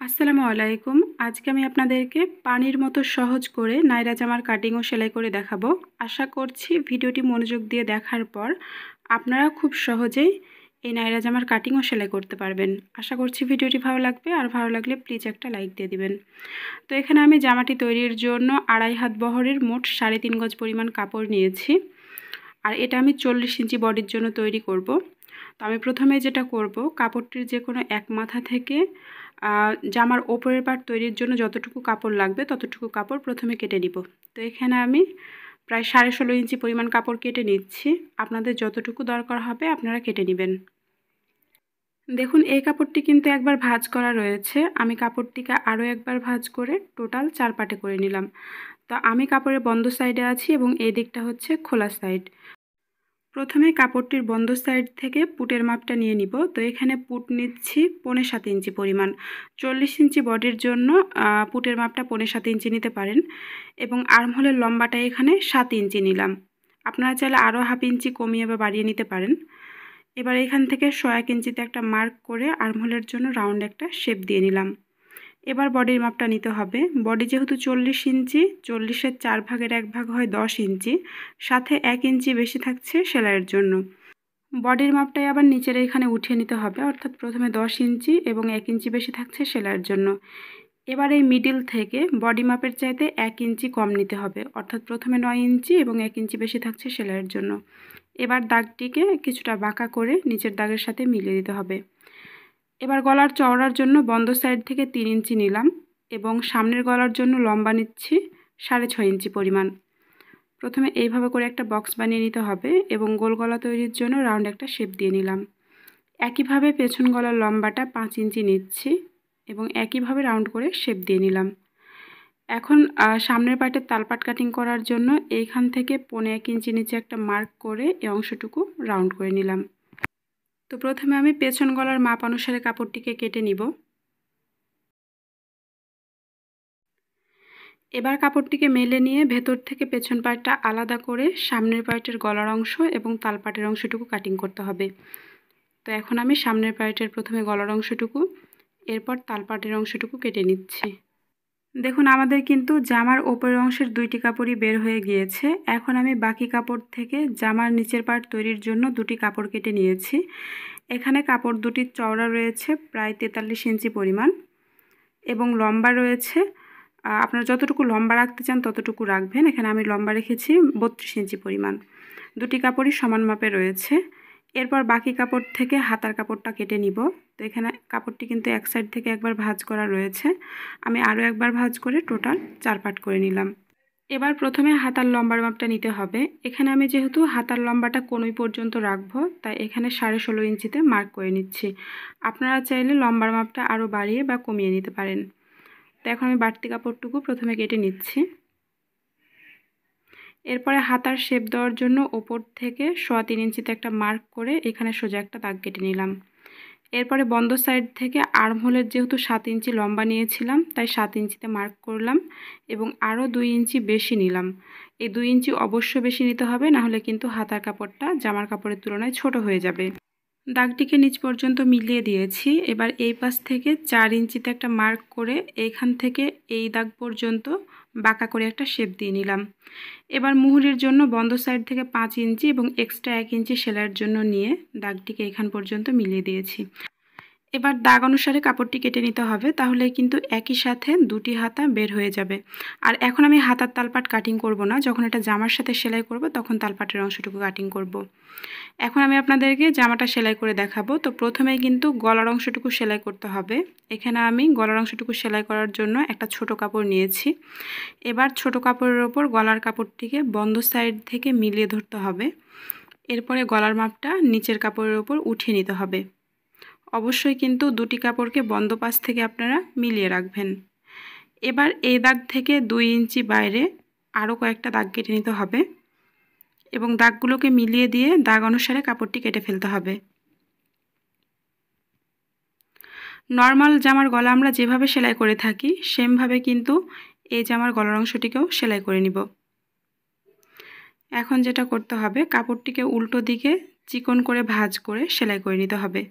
আসসালামু আলাইকুম। আজকে আমি আপনাদেরকে পানির মতো সহজ করে নায়রা জামার কাটিং ও সেলাই করে দেখাবো। আশা করছি ভিডিওটি মনোযোগ দিয়ে দেখার পর আপনারা খুব সহজেই এই নায়রা জামার কাটিং ও সেলাই করতে পারবেন। আশা করছি ভিডিওটি ভালো লাগবে, আর ভালো লাগলে প্লিজ একটা লাইক দিয়ে দিবেন। তো এখানে আমি জামাটি তৈরির জন্য 2.5 হাত বহরের মোট 3.5 গজ পরিমাণ কাপড় নিয়েছি, আর এটা আমি 40 ইঞ্চি বডির জন্য তৈরি করব। তো আমি প্রথমে যেটা করব, কাপড়টির যে কোনো এক মাথা থেকে জামার ওপরের পার্ট তৈরির জন্য যতটুকু কাপড় লাগবে ততটুকু কাপড় প্রথমে কেটে নিব। তো এখানে আমি প্রায় 16.5 ইঞ্চি পরিমাণ কাপড় কেটে নিচ্ছি। আপনাদের যতটুকু দরকার হবে আপনারা কেটে নেবেন। দেখুন, এই কাপড়টি কিন্তু একবার ভাঁজ করা রয়েছে। আমি কাপড়টিকে আরও একবার ভাঁজ করে টোটাল 4 পার্টে করে নিলাম। তো আমি কাপড়ের বন্ধ সাইডে আছি এবং এই দিকটা হচ্ছে খোলা সাইড। প্রথমে কাপড়টির বন্ধ সাইড থেকে পুটের মাপটা নিয়ে নিব। তো এখানে পুট নিচ্ছি 7.5 ইঞ্চি পরিমাণ। 40 ইঞ্চি বডির জন্য পুটের মাপটা 7.5 ইঞ্চি নিতে পারেন, এবং আর্মহোলের লম্বাটা এখানে 7 ইঞ্চি নিলাম। আপনারা চাইলে আরও হাফ ইঞ্চি কমিয়ে বা বাড়িয়ে নিতে পারেন। এবার এখান থেকে 1 ইঞ্চিতে একটা মার্ক করে আর্মহোলের জন্য রাউন্ড একটা শেপ দিয়ে নিলাম। এবার বডির মাপটা নিতে হবে। বডি যেহেতু 40 ইঞ্চি, 40-এর 4 ভাগের 1 ভাগ হয় 10 ইঞ্চি, সাথে 1 ইঞ্চি বেশি থাকছে সেলাইয়ের জন্য। বডির মাপটাই আবার নিচের এখানে উঠিয়ে নিতে হবে, অর্থাৎ প্রথমে 10 ইঞ্চি এবং 1 ইঞ্চি বেশি থাকছে সেলাইয়ের জন্য। এবার এই মিডিল থেকে বডি মাপের চাইতে 1 ইঞ্চি কম নিতে হবে, অর্থাৎ প্রথমে 9 ইঞ্চি এবং 1 ইঞ্চি বেশি থাকছে সেলাইয়ের জন্য। এবার দাগটিকে কিছুটা বাঁকা করে নিচের দাগের সাথে মিলিয়ে দিতে হবে। এবার গলার চওড়ার জন্য বন্ধ সাইড থেকে 3 ইঞ্চি নিলাম, এবং সামনের গলার জন্য লম্বা নিচ্ছি 6.5 ইঞ্চি পরিমাণ। প্রথমে এইভাবে করে একটা বক্স বানিয়ে নিতে হবে, এবং গোল গলা তৈরির জন্য রাউন্ড একটা শেপ দিয়ে নিলাম। একইভাবে পেছন গলার লম্বাটা 5 ইঞ্চি নিচ্ছি, এবং একইভাবে রাউন্ড করে শেপ দিয়ে নিলাম। এখন সামনের পার্টের তালপাট কাটিং করার জন্য এইখান থেকে 1.5 ইঞ্চি নিচে একটা মার্ক করে এই অংশটুকু রাউন্ড করে নিলাম। তো প্রথমে আমি পেছন গলার মাপ অনুসারে কাপড়টিকে কেটে নিব। এবার কাপড়টিকে মেলে নিয়ে ভেতর থেকে পেছন পার্টটা আলাদা করে সামনের পার্টের গলার অংশ এবং তালপাটের অংশটুকু কাটিং করতে হবে। তো এখন আমি সামনের পার্টের প্রথমে গলার অংশটুকু, এরপর তালপাটের অংশটুকু কেটে নিচ্ছি। দেখুন, আমাদের কিন্তু জামার ওপরের অংশের 2টি কাপড়ই বের হয়ে গিয়েছে। এখন আমি বাকি কাপড় থেকে জামার নিচের পার্ট তৈরির জন্য 2টি কাপড় কেটে নিয়েছি। এখানে কাপড় দুটির চওড়া রয়েছে প্রায় 43 ইঞ্চি পরিমাণ, এবং লম্বা রয়েছে, আপনারা যতটুকু লম্বা রাখতে চান ততটুকু রাখবেন। এখানে আমি লম্বা রেখেছি 32 ইঞ্চি পরিমাণ। 2টি কাপড়ই সমান মাপে রয়েছে। এরপর বাকি কাপড় থেকে হাতার কাপড়টা কেটে নিব। তো এখানে কাপড়টি কিন্তু এক সাইড থেকে একবার ভাঁজ করা রয়েছে, আমি আরও একবার ভাঁজ করে টোটাল 4 পার্ট করে নিলাম। এবার প্রথমে হাতার লম্বার মাপটা নিতে হবে। এখানে আমি যেহেতু হাতার লম্বাটা কোনোই পর্যন্ত রাখবো, তাই এখানে 16.5 ইঞ্চিতে মার্ক করে নিচ্ছি। আপনারা চাইলে লম্বার মাপটা আরও বাড়িয়ে বা কমিয়ে নিতে পারেন। তো এখন আমি বাড়তি কাপড়টুকু প্রথমে কেটে নিচ্ছি। এরপরে হাতার শেপ দেওয়ার জন্য ওপর থেকে 3.25 ইঞ্চিতে একটা মার্ক করে এখানে সোজা একটা দাগ কেটে নিলাম। এরপরে বন্ধ সাইড থেকে আর্মহোলের যেহেতু 7 ইঞ্চি লম্বা নিয়েছিলাম, তাই 7 ইঞ্চিতে মার্ক করলাম, এবং আরও 2 ইঞ্চি বেশি নিলাম। এই 2 ইঞ্চি অবশ্যই বেশি নিতে হবে, নাহলে কিন্তু হাতার কাপড়টা জামার কাপড়ের তুলনায় ছোট হয়ে যাবে। দাগটিকে নিচ পর্যন্ত মিলিয়ে দিয়েছি। এবার এই পাশ থেকে 4 ইঞ্চিতে একটা মার্ক করে এইখান থেকে এই দাগ পর্যন্ত বাঁকা করে একটা শেপ দিয়ে নিলাম। এবার মুহুরির জন্য বন্ধ সাইড থেকে 5 ইঞ্চি এবং এক্সট্রা 1 ইঞ্চি সেলাইয়ের জন্য নিয়ে দাগটিকে এখান পর্যন্ত মিলিয়ে দিয়েছি। এবার দাগ অনুসারে কাপড়টি কেটে নিতে হবে, তাহলে কিন্তু একই সাথে 2টি হাতা বের হয়ে যাবে। আর এখন আমি হাতার তালপাট কাটিং করব না, যখন এটা জামার সাথে সেলাই করব তখন তালপাটের অংশটুকু কাটিং করব। এখন আমি আপনাদেরকে জামাটা সেলাই করে দেখাবো। তো প্রথমে কিন্তু গলার অংশটুকু সেলাই করতে হবে। এখানে আমি গলার অংশটুকু সেলাই করার জন্য একটা ছোট কাপড় নিয়েছি। এবার ছোট কাপড়ের ওপর গলার কাপড়টিকে বন্ধ সাইড থেকে মিলিয়ে ধরতে হবে। এরপরে গলার মাপটা নিচের কাপড়ের ওপর উঠিয়ে নিতে হবে। অবশ্যই কিন্তু 2টি কাপড়কে বন্ধ পাশ থেকে আপনারা মিলিয়ে রাখবেন। এবার এই দাগ থেকে 2 ইঞ্চি বাইরে আরও কয়েকটা দাগ কেটে নিতে হবে, এবং দাগগুলোকে মিলিয়ে দিয়ে দাগ অনুসারে কাপড়টি কেটে ফেলতে হবে। নর্মাল জামার গলা আমরা যেভাবে সেলাই করে থাকি সেমভাবে কিন্তু এই জামার গলার অংশটিকেও সেলাই করে নিব। এখন যেটা করতে হবে, কাপড়টিকে উল্টো দিকে চিকন করে ভাঁজ করে সেলাই করে নিতে হবে।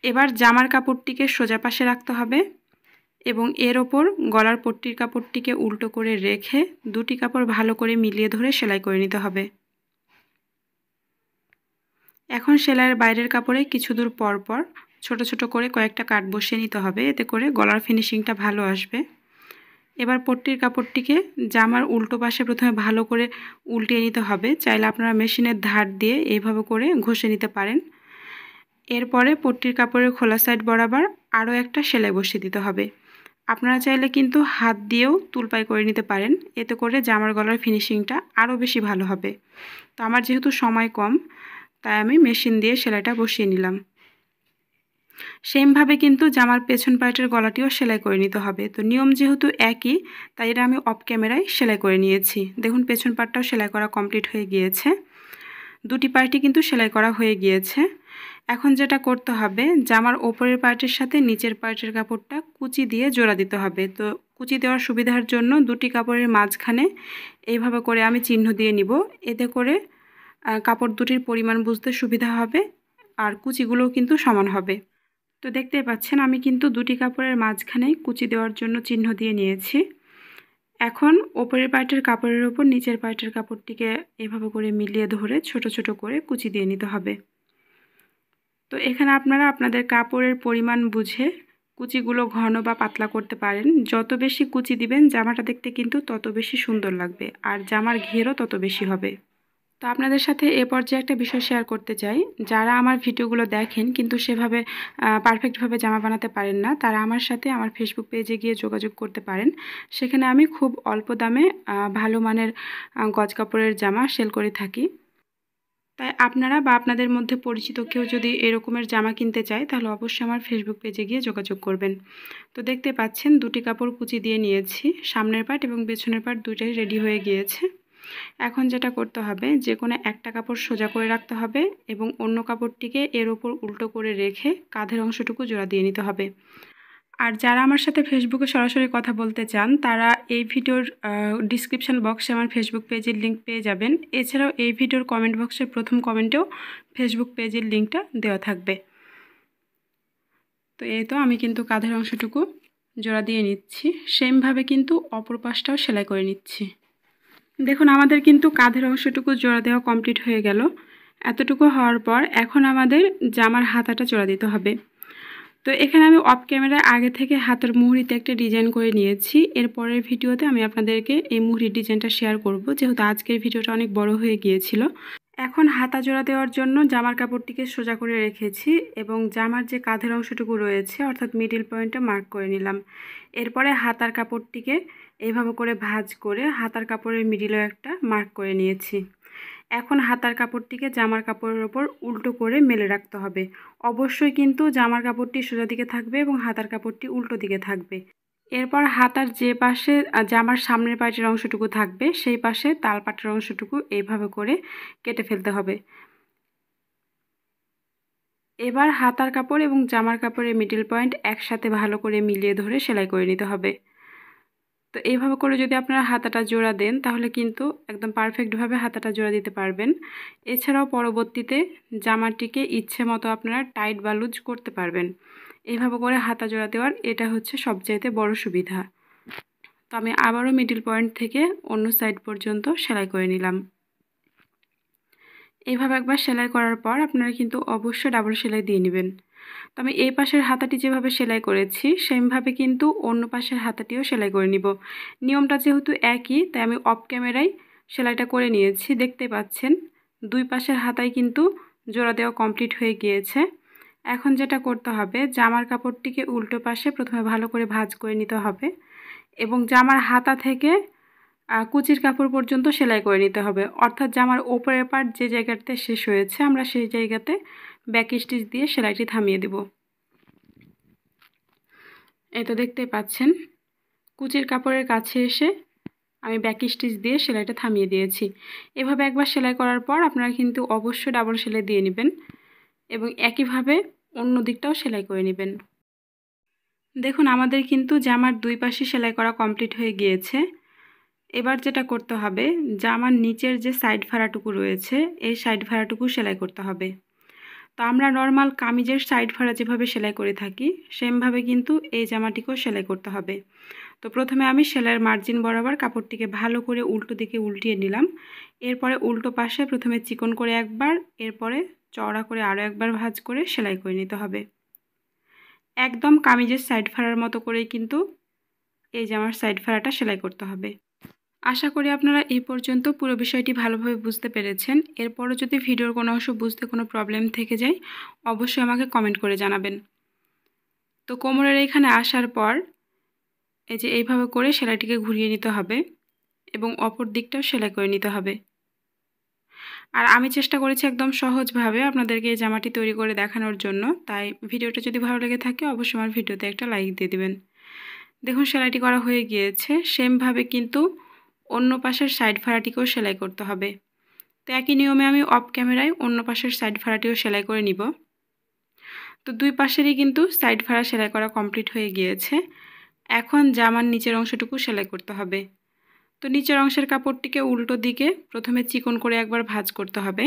এবার জামার কাপড়টিকে সোজা পাশে রাখতে হবে এবং এর ওপর গলার পট্টির কাপড়টিকে উল্টো করে রেখে দুটি কাপড় ভালো করে মিলিয়ে ধরে সেলাই করে নিতে হবে। এখন সেলাইয়ের বাইরের কাপড়ে কিছু দূর পর পর ছোট ছোট করে কয়েকটা কাট বসিয়ে নিতে হবে, এতে করে গলার ফিনিশিংটা ভালো আসবে। এবার পট্টির কাপড়টিকে জামার উল্টো পাশে প্রথমে ভালো করে উল্টিয়ে নিতে হবে। চাইলে আপনারা মেশিনের ধার দিয়ে এইভাবে করে ঘষে নিতে পারেন। এরপরে পট্টির কাপড়ের খোলা সাইড বরাবর আরও একটা সেলাই বসিয়ে দিতে হবে। আপনারা চাইলে কিন্তু হাত দিয়েও তুলপাই করে নিতে পারেন, এতে করে জামার গলার ফিনিশিংটা আরও বেশি ভালো হবে। তো আমার যেহেতু সময় কম, তাই আমি মেশিন দিয়ে সেলাইটা বসিয়ে নিলাম। সেমভাবে কিন্তু জামার পেছন পার্টের গলাটিও সেলাই করে নিতে হবে। তো নিয়ম যেহেতু একই, তাই এটা আমি অফ ক্যামেরায় সেলাই করে নিয়েছি। দেখুন পেছন পার্টটাও সেলাই করা কমপ্লিট হয়ে গিয়েছে, দুটি পার্টই কিন্তু সেলাই করা হয়ে গিয়েছে। এখন যেটা করতে হবে, জামার ওপরের পার্টের সাথে নিচের পার্টের কাপড়টা কুচি দিয়ে জোড়া দিতে হবে। তো কুচি দেওয়ার সুবিধার জন্য দুটি কাপড়ের মাঝখানে এইভাবে করে আমি চিহ্ন দিয়ে নিব, এতে করে কাপড় দুটির পরিমাণ বুঝতে সুবিধা হবে আর কুচিগুলোও কিন্তু সমান হবে। তো দেখতেই পাচ্ছেন আমি কিন্তু দুটি কাপড়ের মাঝখানে কুচি দেওয়ার জন্য চিহ্ন দিয়ে নিয়েছি। এখন ওপরের পার্টের কাপড়ের ওপর নিচের পার্টের কাপড়টিকে এভাবে করে মিলিয়ে ধরে ছোট ছোট করে কুচি দিয়ে নিতে হবে। তো এখানে আপনারা আপনাদের কাপড়ের পরিমাণ বুঝে কুচিগুলো ঘন বা পাতলা করতে পারেন। যত বেশি কুচি দিবেন জামাটা দেখতে কিন্তু তত বেশি সুন্দর লাগবে আর জামার ঘেরও তত বেশি হবে। তো আপনাদের সাথে এ পর্যায়ে একটা বিষয় শেয়ার করতে চাই, যারা আমার ভিডিওগুলো দেখেন কিন্তু সেভাবে পারফেক্টভাবে জামা বানাতে পারেন না, তারা আমার সাথে আমার ফেসবুক পেজে গিয়ে যোগাযোগ করতে পারেন। সেখানে আমি খুব অল্প দামে ভালো মানের গজ কাপড়ের জামা সেল করে থাকি। তাই আপনারা বা আপনাদের মধ্যে পরিচিত কেউ যদি এরকমের জামা কিনতে চায়, তাহলে অবশ্যই আমার ফেসবুক পেজে গিয়ে যোগাযোগ করবেন। তো দেখতে পাচ্ছেন দুটি কাপড় কুচি দিয়ে নিয়েছি, সামনের পার্ট এবং পেছনের পার্ট দুটোই রেডি হয়ে গিয়েছে। এখন যেটা করতে হবে, যে কোনো একটা কাপড় সোজা করে রাখতে হবে এবং অন্য কাপড়টিকে এর ওপর উল্টো করে রেখে কাঁধের অংশটুকু জোড়া দিয়ে নিতে হবে। আর যারা আমার সাথে ফেসবুকে সরাসরি কথা বলতে চান, তারা এই ভিডিওর ডিসক্রিপশান বক্সে আমার ফেসবুক পেজের লিঙ্ক পেয়ে যাবেন। এছাড়াও এই ভিডিওর কমেন্ট বক্সের প্রথম কমেন্টেও ফেসবুক পেজের লিঙ্কটা দেওয়া থাকবে। তো এই তো আমি কিন্তু কাঁধের অংশটুকু জোড়া দিয়ে নিচ্ছি, সেমভাবে কিন্তু অপর পাশটাও সেলাই করে নিচ্ছি। দেখুন আমাদের কিন্তু কাঁধের অংশটুকু জোড়া দেওয়া কমপ্লিট হয়ে গেল। এতটুকু হওয়ার পর এখন আমাদের জামার হাতাটা জোড়া দিতে হবে। তো এখানে আমি অফ ক্যামেরায় আগে থেকে হাতের মুহুরিতে একটা ডিজাইন করে নিয়েছি। এর পরের ভিডিওতে আমি আপনাদেরকে এই মুহুরির ডিজাইনটা শেয়ার করব, যেহেতু আজকের ভিডিওটা অনেক বড় হয়ে গিয়েছিল। এখন হাতা জোড়া দেওয়ার জন্য জামার কাপড়টিকে সোজা করে রেখেছি এবং জামার যে কাঁধের অংশটুকু রয়েছে অর্থাৎ মিডিল পয়েন্টটা মার্ক করে নিলাম। এরপরে হাতার কাপড়টিকে এইভাবে করে ভাঁজ করে হাতার কাপড়ের মিডিলেও একটা মার্ক করে নিয়েছি। এখন হাতার কাপড়টিকে জামার কাপড়ের ওপর উল্টো করে মেলে রাখতে হবে। অবশ্যই কিন্তু জামার কাপড়টি সোজা দিকে থাকবে এবং হাতার কাপড়টি উল্টো দিকে থাকবে। এরপর হাতার যে পাশে জামার সামনের পাটের অংশটুকু থাকবে, সেই পাশে তালপাটের অংশটুকু এইভাবে করে কেটে ফেলতে হবে। এবার হাতার কাপড় এবং জামার কাপড়ের মিডল পয়েন্ট একসাথে ভালো করে মিলিয়ে ধরে সেলাই করে নিতে হবে। তো এইভাবে করে যদি আপনারা হাতাটা জোড়া দেন, তাহলে কিন্তু একদম পারফেক্টভাবে হাতাটা জোড়া দিতে পারবেন। এছাড়াও পরবর্তীতে জামাটিকে ইচ্ছে মতো আপনারা টাইট বা লুজ করতে পারবেন। এইভাবে করে হাতা জোড়া দেওয়ার এটা হচ্ছে সবচাইতে বড় সুবিধা। তো আমি আবারও মিডল পয়েন্ট থেকে অন্য সাইড পর্যন্ত সেলাই করে নিলাম। এইভাবে একবার সেলাই করার পর আপনারা কিন্তু অবশ্যই ডাবল সেলাই দিয়ে নেবেন। তো আমি এই পাশের হাতাটি যেভাবে সেলাই করেছি, সেমভাবে কিন্তু অন্য পাশের হাতাটিও সেলাই করে নিব। নিয়মটা যেহেতু একই, তাই আমি অফ ক্যামেরায় সেলাইটা করে নিয়েছি। দেখতে পাচ্ছেন দুই পাশের হাতাই কিন্তু জোড়া দেওয়া কমপ্লিট হয়ে গিয়েছে। এখন যেটা করতে হবে, জামার কাপড়টিকে উল্টো পাশে প্রথমে ভালো করে ভাঁজ করে নিতে হবে এবং জামার হাতা থেকে কুচির কাপড় পর্যন্ত সেলাই করে নিতে হবে। অর্থাৎ জামার ওপরের পার্ট যে জায়গাতে শেষ হয়েছে, আমরা সেই জায়গাতে ব্যাক স্টিচ দিয়ে সেলাইটি থামিয়ে দেব। এই তো দেখতেই পাচ্ছেন কুচির কাপড়ের কাছে এসে আমি ব্যাক স্টিচ দিয়ে সেলাইটা থামিয়ে দিয়েছি। এভাবে একবার সেলাই করার পর আপনারা কিন্তু অবশ্যই ডাবল সেলাই দিয়ে নেবেন এবং একইভাবে অন্য দিকটাও সেলাই করে নেবেন। দেখুন আমাদের কিন্তু জামার দুই পাশে সেলাই করা কমপ্লিট হয়ে গিয়েছে। এবার যেটা করতে হবে, জামার নিচের যে সাইড ফাড়াটুকু রয়েছে, এই সাইড ফাড়াটুকু সেলাই করতে হবে। তো আমরা নর্মাল কামিজের সাইড ফাড়া যেভাবে সেলাই করে থাকি সেমভাবে কিন্তু এই জামাটিকেও সেলাই করতে হবে। তো প্রথমে আমি সেলাইয়ের মার্জিন বরাবর কাপড়টিকে ভালো করে উল্টো দিকে উল্টিয়ে নিলাম। এরপরে উল্টো পাশে প্রথমে চিকন করে একবার, এরপরে চওড়া করে আরও একবার ভাঁজ করে সেলাই করে নিতে হবে। একদম কামিজের সাইড ফাড়ার মতো করেই কিন্তু এই জামার সাইড ফাড়াটা সেলাই করতে হবে। আশা করি আপনারা এই পর্যন্ত পুরো বিষয়টি ভালোভাবে বুঝতে পেরেছেন। এরপরও যদি ভিডিওর কোনো অংশ বুঝতে কোনো প্রবলেম থেকে যায় অবশ্যই আমাকে কমেন্ট করে জানাবেন। তো কোমরের এখানে আসার পর এই যে এইভাবে করে সেলাইটিকে ঘুরিয়ে নিতে হবে এবং অপর দিকটাও সেলাই করে নিতে হবে। আর আমি চেষ্টা করেছি একদম সহজভাবে আপনাদেরকে এই জামাটি তৈরি করে দেখানোর জন্য, তাই ভিডিওটা যদি ভালো লেগে থাকে অবশ্যই আমার ভিডিওতে একটা লাইক দিয়ে দিবেন। দেখুন সেলাইটি করা হয়ে গিয়েছে। সেমভাবে কিন্তু অন্য পাশের সাইড ফাড়াটিকেও সেলাই করতে হবে। তো একই নিয়মে আমি অফ ক্যামেরায় অন্য পাশের সাইড ফাড়াটিও সেলাই করে নিব। তো দুই পাশেরই কিন্তু সাইড ফাড়া সেলাই করা কমপ্লিট হয়ে গিয়েছে। এখন জামার নিচের অংশটুকু সেলাই করতে হবে। তো নিচের অংশের কাপড়টিকে উল্টো দিকে প্রথমে চিকন করে একবার ভাঁজ করতে হবে,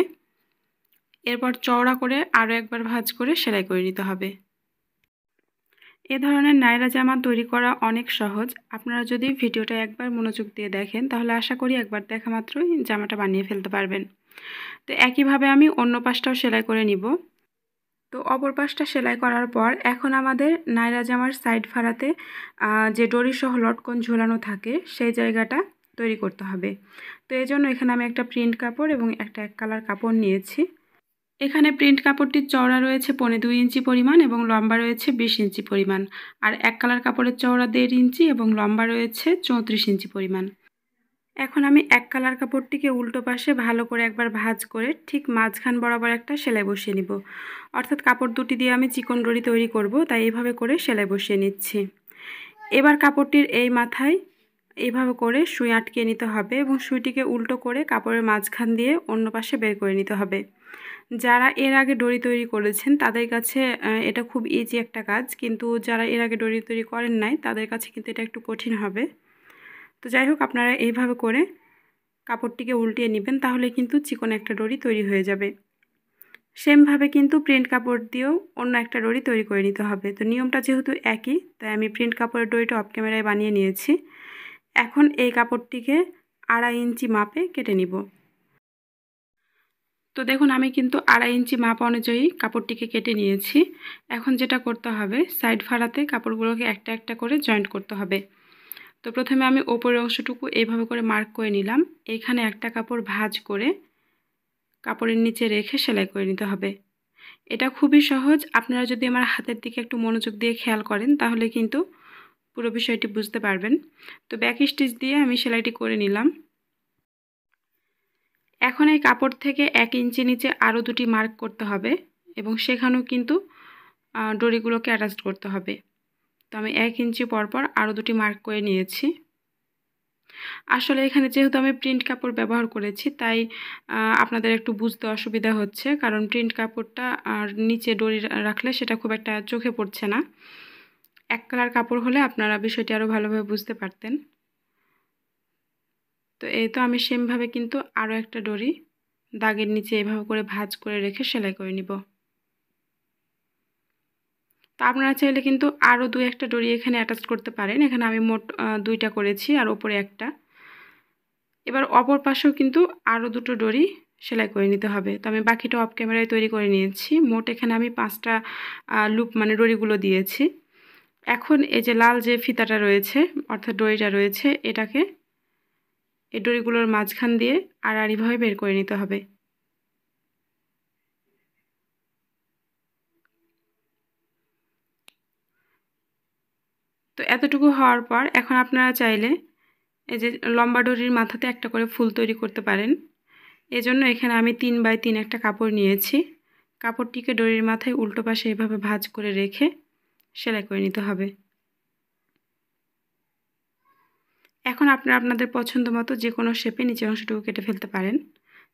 এরপর চওড়া করে আরও একবার ভাঁজ করে সেলাই করে নিতে হবে। এ ধরনের নায়রা জামা তৈরি করা অনেক সহজ। আপনারা যদি ভিডিওটা একবার মনোযোগ দিয়ে দেখেন তাহলে আশা করি একবার দেখা মাত্রই জামাটা বানিয়ে ফেলতে পারবেন। তো একইভাবে আমি অন্য পাশটাও সেলাই করে নিব। তো অপর পাশটা সেলাই করার পর এখন আমাদের নায়রা জামার সাইড ফাড়াতে যে ডরি সহ লটকন ঝোলানো থাকে সেই জায়গাটা তৈরি করতে হবে। তো এই জন্য এখানে আমি একটা প্রিন্ট কাপড় এবং একটা এক কালার কাপড় নিয়েছি। এখানে প্রিন্ট কাপড়টির চওড়া রয়েছে 2.25 ইঞ্চি পরিমাণ এবং লম্বা রয়েছে 20 ইঞ্চি পরিমাণ, আর এক কালার কাপড়ের চওড়া 1.5 ইঞ্চি এবং লম্বা রয়েছে 34 ইঞ্চি পরিমাণ। এখন আমি এক কালার কাপড়টিকে উল্টো পাশে ভালো করে একবার ভাঁজ করে ঠিক মাঝখান বরাবর একটা সেলাই বসিয়ে নিব। অর্থাৎ কাপড় দুটি দিয়ে আমি চিকন ডরি তৈরি করব, তাই এইভাবে করে সেলাই বসিয়ে নিচ্ছি। এবার কাপড়টির এই মাথায় এইভাবে করে সুই আটকে নিতে হবে এবং সুইটিকে উল্টো করে কাপড়ের মাঝখান দিয়ে অন্য পাশে বের করে নিতে হবে। যারা এর আগে ডরি তৈরি করেছেন তাদের কাছে এটা খুব ইজি একটা কাজ, কিন্তু যারা এর আগে ডরি তৈরি করেন নাই তাদের কাছে কিন্তু এটা একটু কঠিন হবে। তো যাই হোক, আপনারা এইভাবে করে কাপড়টিকে উল্টিয়ে নেবেন, তাহলে কিন্তু চিকন একটা ডরি তৈরি হয়ে যাবে। সেমভাবে কিন্তু প্রিন্ট কাপড় দিয়েও অন্য একটা ডরি তৈরি করে নিতে হবে। তো নিয়মটা যেহেতু একই, তাই আমি প্রিন্ট কাপড়ের ডরিটা অফ ক্যামেরায় বানিয়ে নিয়েছি। এখন এই কাপড়টিকে 2.5 ইঞ্চি মাপে কেটে নিব। তো দেখুন আমি কিন্তু 2.5 ইঞ্চি মাপ অনুযায়ী কাপড়টিকে কেটে নিয়েছি। এখন যেটা করতে হবে, সাইড ফাড়াতে কাপড়গুলোকে একটা একটা করে জয়েন্ট করতে হবে। তো প্রথমে আমি ওপরের অংশটুকু এইভাবে করে মার্ক করে নিলাম। এখানে একটা কাপড় ভাঁজ করে কাপড়ের নিচে রেখে সেলাই করে নিতে হবে। এটা খুবই সহজ। আপনারা যদি আমার হাতের দিকে একটু মনোযোগ দিয়ে খেয়াল করেন তাহলে কিন্তু পুরো বিষয়টি বুঝতে পারবেন। তো ব্যাক স্টিচ দিয়ে আমি সেলাইটি করে নিলাম। এখন এই কাপড় থেকে 1 ইঞ্চি নিচে আরও দুটি মার্ক করতে হবে এবং সেখানেও কিন্তু ডরিগুলোকে অ্যাটাচ করতে হবে। তো আমি 1 ইঞ্চি পরপর আরও দুটি মার্ক করে নিয়েছি। আসলে এখানে যেহেতু আমি প্রিন্ট কাপড় ব্যবহার করেছি তাই আপনাদের একটু বুঝতে অসুবিধা হচ্ছে, কারণ প্রিন্ট কাপড়টা আর নিচে ডরি রাখলে সেটা খুব একটা চোখে পড়ছে না। এক কালার কাপড় হলে আপনারা বিষয়টি আরও ভালোভাবে বুঝতে পারতেন। তো এই তো আমি সেমভাবে কিন্তু আরও একটা ডরি দাগের নিচে এভাবে করে ভাঁজ করে রেখে সেলাই করে নিব। তো আপনারা চাইলে কিন্তু আরও 2-1টা ডরি এখানে অ্যাটাচ করতে পারেন। এখানে আমি মোট 2টা করেছি আর ওপরে একটা। এবার অপর পাশেও কিন্তু আরও 2টো ডরি সেলাই করে নিতে হবে। তো আমি বাকিটা অফ ক্যামেরায় তৈরি করে নিয়েছি। মোট এখানে আমি 5টা লুপ মানে ডরিগুলো দিয়েছি। এখন এই যে লাল যে ফিতাটা রয়েছে অর্থাৎ ডরিটা রয়েছে, এটাকে এই ডরিগুলোর মাঝখান দিয়ে আড়াআড়িভাবে বের করে নিতে হবে। তো এতটুকু হওয়ার পর এখন আপনারা চাইলে এই যে লম্বা ডরির মাথাতে একটা করে ফুল তৈরি করতে পারেন। এজন্য এখানে আমি 3x3 একটা কাপড় নিয়েছি। কাপড়টিকে ডরির মাথায় উল্টো পাশে এভাবে ভাঁজ করে রেখে সেলাই করে নিতে হবে। এখন আপনারা আপনাদের পছন্দ মতো যে কোনো শেপে নিচের অংশটুকু কেটে ফেলতে পারেন।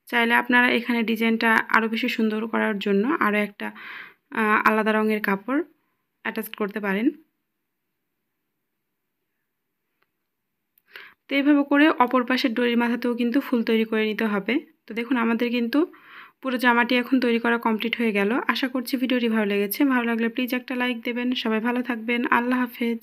চাইলে আপনারা এখানে ডিজাইনটা আরও বেশি সুন্দর করার জন্য আরও একটা আলাদা রঙের কাপড় অ্যাটাচ করতে পারেন। তো এইভাবে করে অপর পাশের ডরির মাথাতেও কিন্তু ফুল তৈরি করে নিতে হবে। তো দেখুন আমাদের কিন্তু পুরো জামাটি এখন তৈরি করা কমপ্লিট হয়ে গেল। আশা করছি ভিডিওটি ভালো লেগেছে। ভালো লাগলে প্লিজ একটা লাইক দেবেন। সবাই ভালো থাকবেন। আল্লাহ হাফেজ।